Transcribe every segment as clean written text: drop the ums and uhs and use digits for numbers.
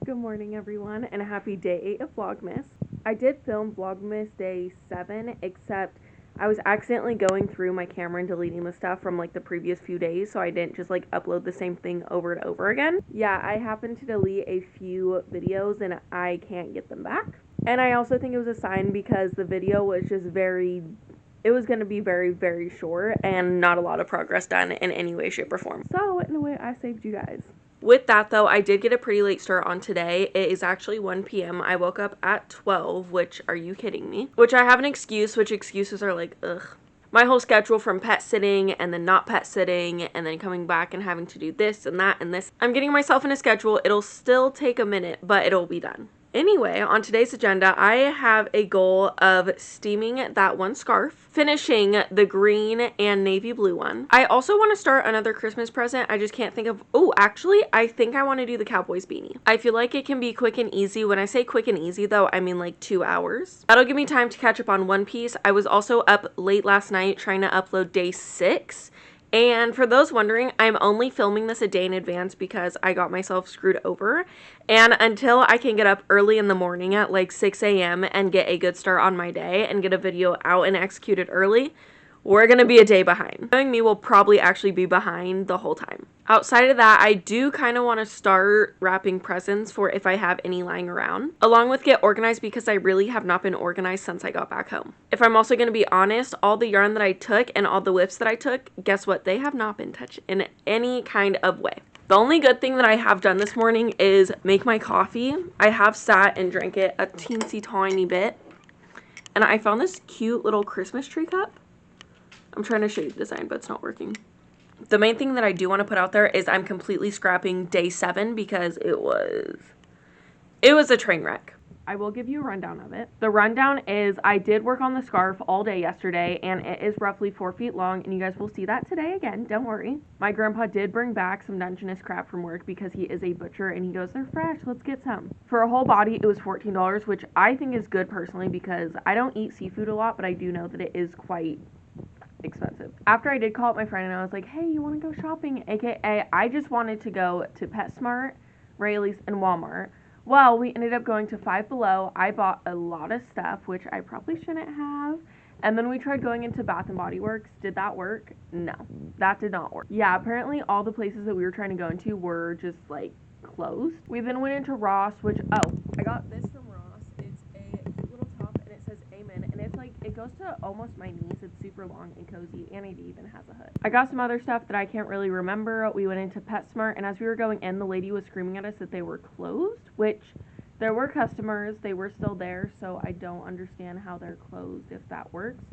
Good morning, everyone, and a happy day 8 of Vlogmas. I did film Vlogmas day 7, except I was accidentally going through my camera and deleting the stuff from like the previous few days, so I didn't just like upload the same thing over and over again. Yeah, I happened to delete a few videos and I can't get them back. And I also think it was a sign because the video was just it was going to be very, very short and not a lot of progress done in any way, shape, or form. So, in a way, I saved you guys. With that, though, I did get a pretty late start on today. It is actually 1 p.m. I woke up at 12, which, are you kidding me? Which I have an excuse, which excuses are like, ugh. My whole schedule from pet sitting and then not pet sitting and then coming back and having to do this and that and this. I'm getting myself in a schedule. It'll still take a minute, but it'll be done. Anyway, on today's agenda, I have a goal of steaming that one scarf, finishing the green and navy blue one. I also want to start another Christmas present. I just can't think of, actually, I think I want to do the Cowboys beanie. I feel like it can be quick and easy. When I say quick and easy, though, I mean like 2 hours. That'll give me time to catch up on One Piece. I was also up late last night trying to upload day 6. And for those wondering, I'm only filming this a day in advance because I got myself screwed over. And until I can get up early in the morning at like 6 a.m. and get a good start on my day and get a video out and executed early, we're going to be a day behind. Knowing me, will probably actually be behind the whole time. Outside of that, I do kind of want to start wrapping presents for if I have any lying around, along with get organized because I really have not been organized since I got back home. If I'm also going to be honest, all the yarn that I took and all the whips that I took, guess what? They have not been touched in any kind of way. The only good thing that I have done this morning is make my coffee. I have sat and drank it a teensy tiny bit, and I found this cute little Christmas tree cup. I'm trying to show you the design, but it's not working. The main thing that I do want to put out there is I'm completely scrapping day 7 because it was a train wreck. I will give you a rundown of it. The rundown is I did work on the scarf all day yesterday, and it is roughly 4 feet long, and you guys will see that today again, don't worry. My grandpa did bring back some Dungeness crab from work because he is a butcher, and he goes, they're fresh, let's get some. For a whole body, it was $14, which I think is good personally because I don't eat seafood a lot, but I do know that it is quite expensive. After I did call up my friend and I was like, hey, you want to go shopping? AKA, I just wanted to go to PetSmart, Raley's, and Walmart. Well, we ended up going to Five Below. I bought a lot of stuff, which I probably shouldn't have. And then we tried going into Bath & Body Works. Did that work? No, that did not work. Yeah, apparently all the places that we were trying to go into were just, like, closed. We then went into Ross, which, I got this from Ross. It's a cute little top, and it says Amen, and it's like, it goes to almost my knees. It's super long and cozy, and it even has a hood. I got some other stuff that I can't really remember. We went into PetSmart, and as we were going in, the lady was screaming at us that they were closed, which there were customers. They were still there, so I don't understand how they're closed if that works.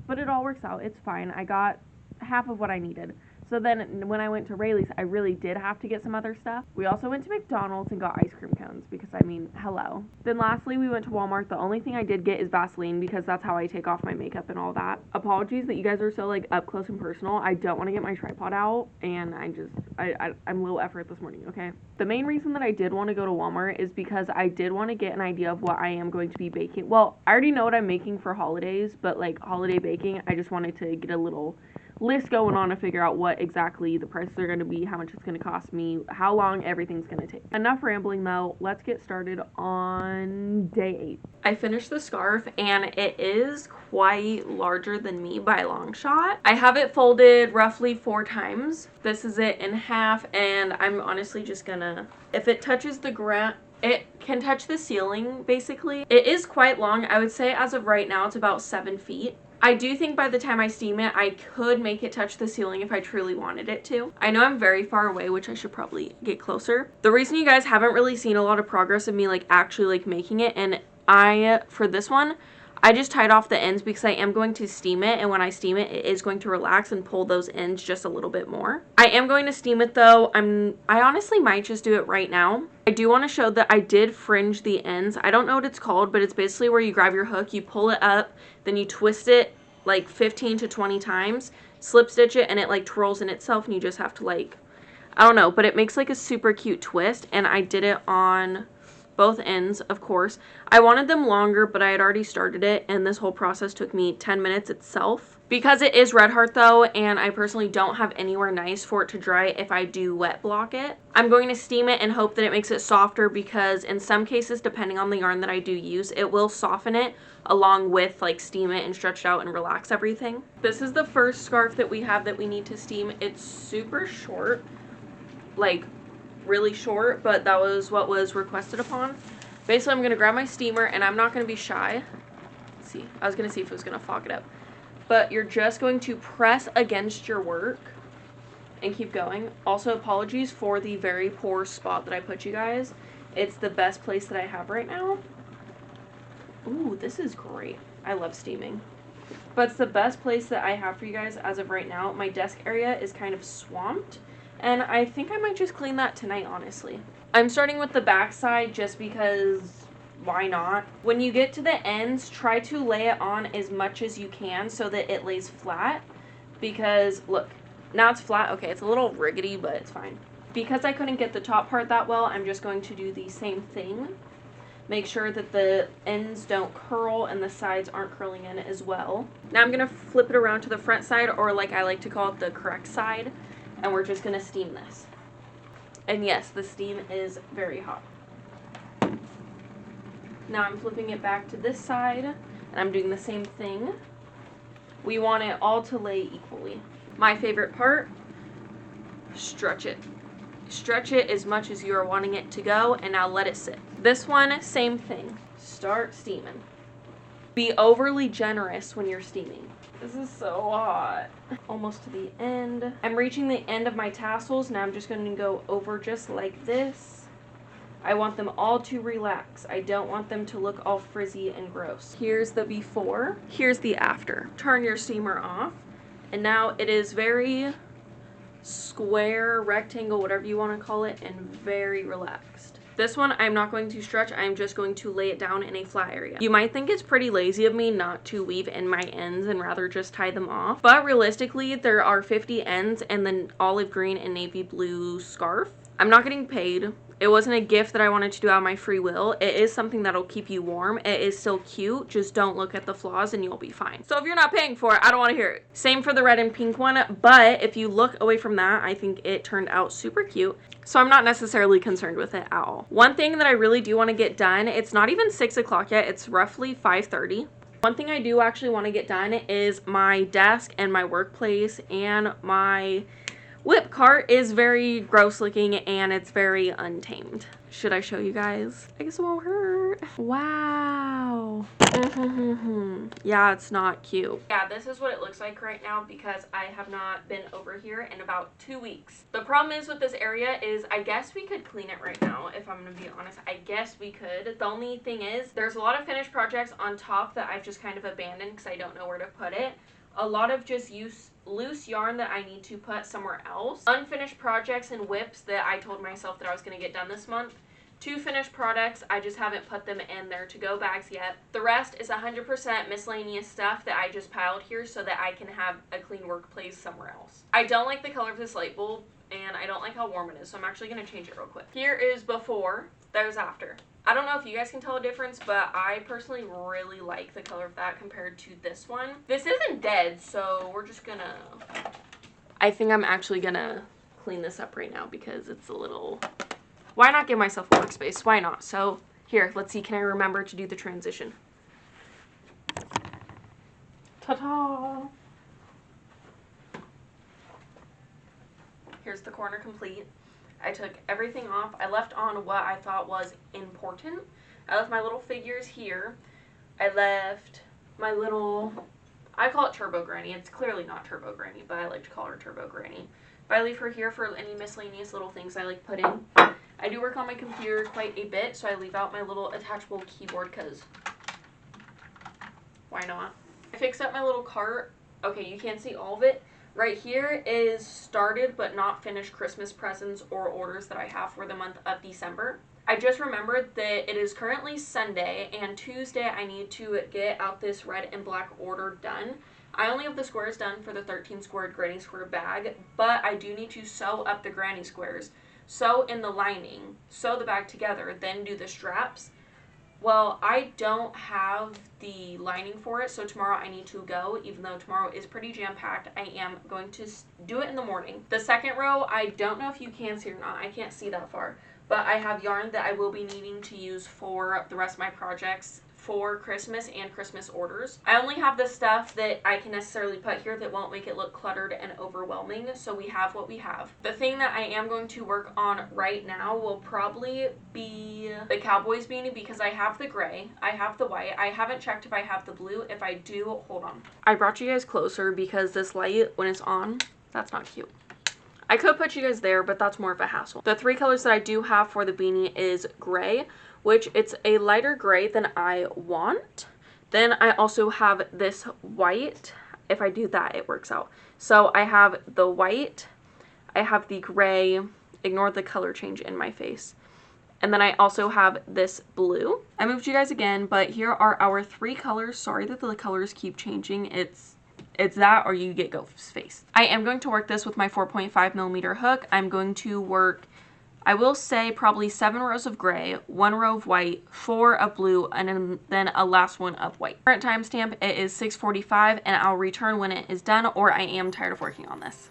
But it all works out. It's fine. I got half of what I needed. So then when I went to Raley's, I really did have to get some other stuff. We also went to McDonald's and got ice cream cones because, I mean, hello. Then lastly, we went to Walmart. The only thing I did get is Vaseline because that's how I take off my makeup and all that. Apologies that you guys are so, like, up close and personal. I don't want to get my tripod out, and I'm low effort this morning, okay? The main reason that I did want to go to Walmart is because I did want to get an idea of what I am going to be baking. Well, I already know what I'm making for holidays, but, like, holiday baking, I just wanted to get a little list going on to figure out what exactly the prices are going to be, how much it's going to cost me, how long everything's going to take. Enough rambling though, let's get started on day 8. I finished the scarf and it is quite larger than me by a long shot. I have it folded roughly 4 times. This is it in half, and I'm honestly just gonna, if it touches the ground, it can touch the ceiling basically. It is quite long. I would say as of right now it's about 7 feet. I do think by the time I steam it, I could make it touch the ceiling if I truly wanted it to. I know I'm very far away, which I should probably get closer. The reason you guys haven't really seen a lot of progress of me like actually like making it, and for this one, I just tied off the ends because I am going to steam it, and when I steam it, it is going to relax and pull those ends just a little bit more. I am going to steam it though. I honestly might just do it right now. I do want to show that I did fringe the ends. I don't know what it's called, but it's basically where you grab your hook, you pull it up, then you twist it like 15 to 20 times, slip stitch it, and it like twirls in itself, and you just have to like, I don't know, but it makes like a super cute twist, and I did it on both ends, of course. I wanted them longer, but I had already started it, and this whole process took me 10 minutes itself. Because it is Red Heart though, and I personally don't have anywhere nice for it to dry if I do wet block it, I'm going to steam it and hope that it makes it softer, because in some cases, depending on the yarn that I do use, it will soften it along with like steam it and stretch it out and relax everything. This is the first scarf that we have that we need to steam. It's super short, like really short, but that was what was requested upon. Basically, I'm going to grab my steamer, and I'm not going to be shy. Let's see, I was going to see if it was going to fog it up. But you're just going to press against your work and keep going. Also, apologies for the very poor spot that I put you guys. It's the best place that I have right now. Ooh, this is great. I love steaming. But it's the best place that I have for you guys as of right now. My desk area is kind of swamped, and I think I might just clean that tonight, honestly. I'm starting with the back side just because why not? When you get to the ends, try to lay it on as much as you can so that it lays flat, because look, now it's flat. Okay, it's a little rickety, but it's fine. Because I couldn't get the top part that well, I'm just going to do the same thing. Make sure that the ends don't curl and the sides aren't curling in as well. Now I'm going to flip it around to the front side, or like I like to call it, the correct side, and we're just going to steam this. And yes, the steam is very hot. Now I'm flipping it back to this side, and I'm doing the same thing. We want it all to lay equally. My favorite part, stretch it. Stretch it as much as you are wanting it to go, and now let it sit. This one, same thing. Start steaming. Be overly generous when you're steaming. This is so hot. Almost to the end. I'm reaching the end of my tassels. Now I'm just going to go over just like this. I want them all to relax. I don't want them to look all frizzy and gross. Here's the before. Here's the after. Turn your steamer off. And now it is very square, rectangle, whatever you want to call it, and very relaxed. This one I'm not going to stretch. I'm just going to lay it down in a flat area. You might think it's pretty lazy of me not to weave in my ends and rather just tie them off. But realistically, there are 50 ends and then olive green and navy blue scarf. I'm not getting paid. It wasn't a gift that I wanted to do out of my free will. It is something that'll keep you warm. It is still cute. Just don't look at the flaws and you'll be fine. So if you're not paying for it, I don't want to hear it. Same for the red and pink one. But if you look away from that, I think it turned out super cute. So I'm not necessarily concerned with it at all. One thing that I really do want to get done, it's not even 6 o'clock yet. It's roughly 5:30. One thing I do actually want to get done is my desk and my workplace, and my whip cart is very gross looking and it's very untamed. Should I show you guys? I guess it won't hurt. Wow. Yeah, it's not cute. Yeah, this is what it looks like right now because I have not been over here in about 2 weeks. The problem is with this area is I guess we could clean it right now, if I'm gonna be honest. I guess we could. The only thing is there's a lot of finished projects on top that I've just kind of abandoned because I don't know where to put it. A lot of just loose yarn that I need to put somewhere else. Unfinished projects and whips that I told myself that I was going to get done this month. 2 finished products, I just haven't put them in their to-go bags yet. The rest is 100% miscellaneous stuff that I just piled here so that I can have a clean workplace somewhere else. I don't like the color of this light bulb, and I don't like how warm it is, so I'm actually going to change it real quick. Here is before, there's after. I don't know if you guys can tell a difference, but I personally really like the color of that compared to this one. This isn't dead, so we're just gonna... I think I'm actually gonna clean this up right now because it's a little... Why not give myself a workspace? Why not? So, here, let's see. Can I remember to do the transition? Ta-ta! Here's the corner complete. I took everything off. I left on what I thought was important. I left my little figures here. I left my little, I call it Turbo Granny. It's clearly not Turbo Granny, but I like to call her Turbo Granny. But I leave her here for any miscellaneous little things I like put in. I do work on my computer quite a bit, so I leave out my little attachable keyboard because why not? I fixed up my little cart. Okay, you can't see all of it. Right here is started but not finished Christmas presents or orders that I have for the month of December. I just remembered that it is currently Sunday, and Tuesday I need to get out this red and black order done. I only have the squares done for the 13 squared granny square bag, but I do need to sew up the granny squares. Sew in the lining, sew the bag together, then do the straps. Well, I don't have the lining for it, so tomorrow I need to go. Even though tomorrow is pretty jam-packed, I am going to do it in the morning. The second row, I don't know if you can see or not. I can't see that far. But I have yarn that I will be needing to use for the rest of my projects for Christmas and Christmas orders. I only have the stuff that I can necessarily put here that won't make it look cluttered and overwhelming, so we have what we have. The thing that I am going to work on right now will probably be the Cowboys beanie, because I have the gray, I have the white, I haven't checked if I have the blue. If I do, hold on. I brought you guys closer because this light, when it's on, that's not cute. I could put you guys there, but that's more of a hassle. The 3 colors that I do have for the beanie is gray, which it's a lighter gray than I want. Then I also have this white. If I do that, it works out. So I have the white, I have the gray, ignore the color change in my face. And then I also have this blue. I moved you guys again, but here are our 3 colors. Sorry that the colors keep changing. It's that or you get ghost face. I am going to work this with my 4.5mm hook. I'm going to work, I will say, probably 7 rows of gray, 1 row of white, 4 of blue, and then a last one of white. Current timestamp, it is 6:45, and I'll return when it is done, or I am tired of working on this.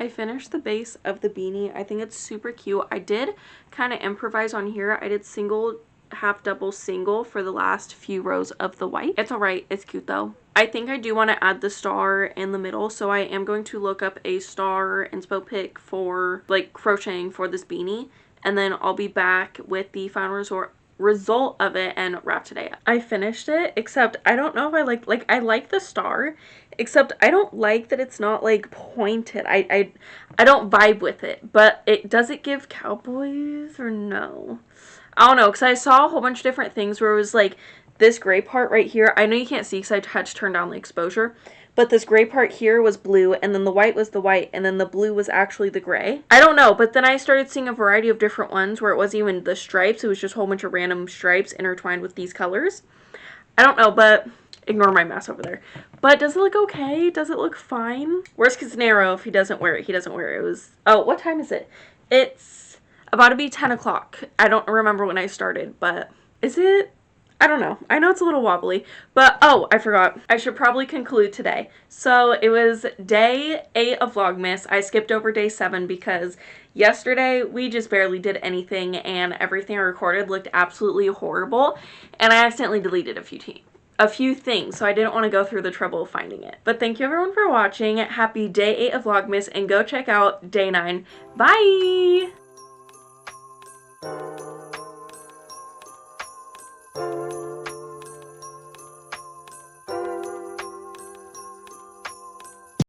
I finished the base of the beanie. I think it's super cute. I did kind of improvise on here. I did single, half, double, single for the last few rows of the white. It's alright. It's cute though. I think I do want to add the star in the middle, so I am going to look up a star inspo pic for like crocheting for this beanie, and then I'll be back with the final result of it and wrap today. I finished it, except I don't know if I like I like the star, except I don't like that it's not like pointed. I don't vibe with it. But does it give cowboys or no? I don't know, because I saw a whole bunch of different things where it was like this gray part right here. I know you can't see because I had to turn down the exposure, but this gray part here was blue, and then the white was the white, and then the blue was actually the gray. I don't know, but then I started seeing a variety of different ones where it wasn't even the stripes. It was just a whole bunch of random stripes intertwined with these colors. I don't know, but ignore my mess over there. But does it look okay? Does it look fine? Worst case scenario, if he doesn't wear it, he doesn't wear it. It was, oh, what time is it? It's about to be 10 o'clock. I don't remember when I started, but is it? I don't know. I know it's a little wobbly, but oh, I forgot. I should probably conclude today. So it was day 8 of Vlogmas. I skipped over day 7 because yesterday we just barely did anything and everything I recorded looked absolutely horrible, and I accidentally deleted a few things, so I didn't want to go through the trouble of finding it. But thank you everyone for watching. Happy day 8 of Vlogmas, and go check out day 9. Bye!